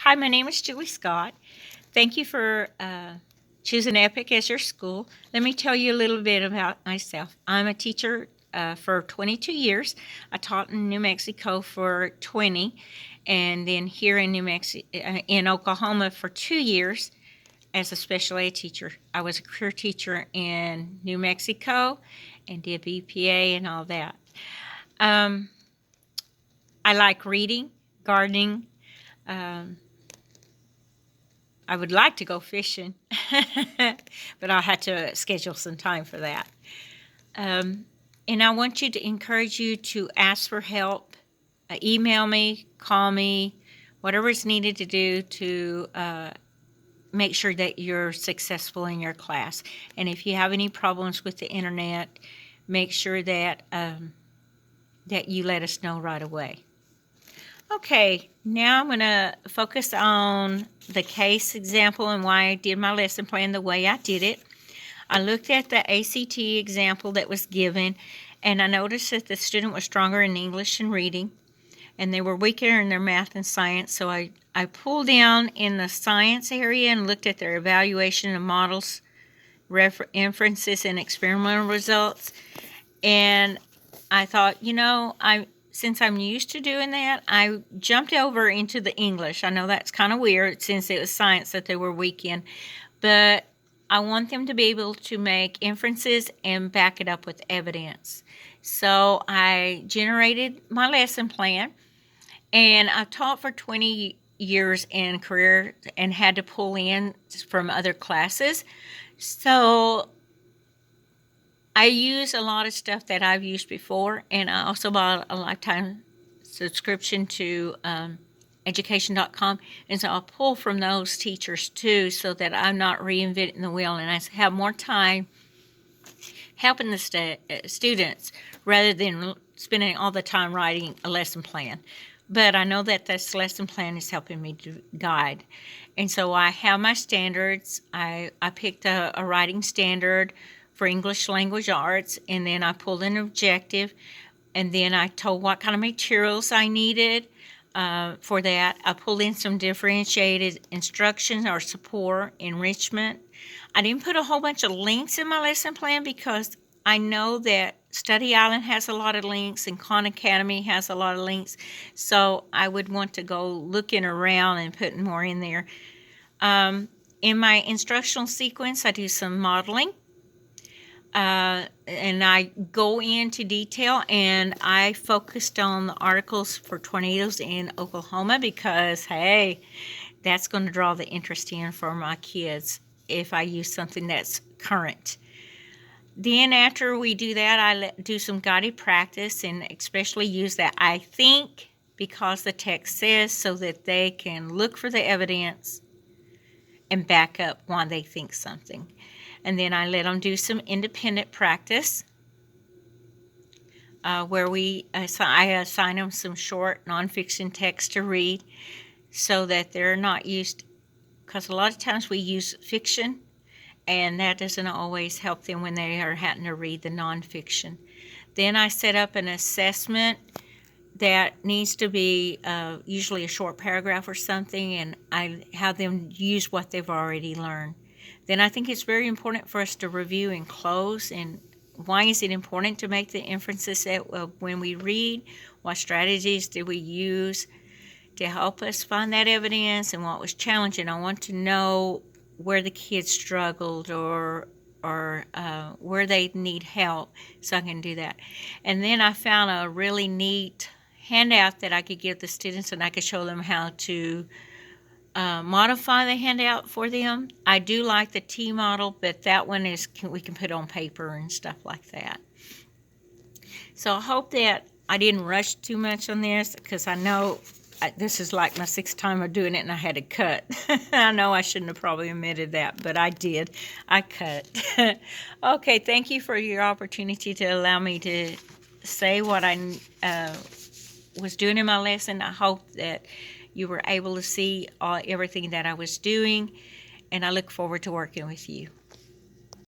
Hi, my name is Julie Scott. Thank you for choosing Epic as your school. Let me tell you a little bit about myself. I'm a teacher for 22 years. I taught in New Mexico for 20, and then here in in Oklahoma for 2 years as a special ed teacher. I was a career teacher in New Mexico and did BPA and all that. Um, I like reading, gardening. Um, I would like to go fishing, but I'll have to schedule some time for that. Um, and I want you to encourage you to ask for help. Email me, call me, whatever is needed to do to make sure that you're successful in your class. And if you have any problems with the internet, make sure that that you let us know right away. Okay, now I'm going to focus on the case example and why I did my lesson plan the way I did it. I looked at the ACT example that was given, and I noticed that the student was stronger in English and reading, and they were weaker in their math and science. So I pulled down in the science area and looked at their evaluation of models, inferences, and experimental results. And I thought, since I'm used to doing that, I jumped over into the English. I know that's kind of weird since it was science that they were weak in, but I want them to be able to make inferences and back it up with evidence. So I generated my lesson plan, and I've taught for 20 years in career and had to pull in from other classes. So I use a lot of stuff that I've used before, and I also bought a lifetime subscription to education.com, and so I'll pull from those teachers too so that I'm not reinventing the wheel and I have more time helping the students rather than spending all the time writing a lesson plan. But I know that this lesson plan is helping me to guide. And so I have my standards. I picked a writing standard for English language arts, and then I pulled an objective, and then I told what kind of materials I needed for that. I pulled in some differentiated instruction or support, enrichment. I didn't put a whole bunch of links in my lesson plan because I know that Study Island has a lot of links and Khan Academy has a lot of links, so I would want to go looking around and putting more in there. In my instructional sequence, I do some modeling. And I go into detail, and I focused on the articles for tornadoes in Oklahoma because, hey, that's going to draw the interest in for my kids if I use something that's current. Then after we do that, I do some guided practice and especially use that I think because the text says so that they can look for the evidence and back up why they think something. And then I let them do some independent practice where I assign them some short nonfiction text to read so that they're not used, because a lot of times we use fiction and that doesn't always help them when they are having to read the nonfiction. Then I set up an assessment that needs to be usually a short paragraph or something, and I have them use what they've already learned. Then I think it's very important for us to review and close. And why is it important to make the inferences that when we read? What strategies did we use to help us find that evidence and what was challenging? I want to know where the kids struggled or where they need help so I can do that. And then I found a really neat handout that I could give the students, and I could show them how to modify the handout for them. I do like the T model, but that one we can put on paper and stuff like that. So I hope that I didn't rush too much on this, because I know this is like my 6th time of doing it and I had to cut. I know I shouldn't have probably admitted that, but I did. I cut. Okay, thank you for your opportunity to allow me to say what I was doing in my lesson. I hope that you were able to see everything that I was doing, and I look forward to working with you.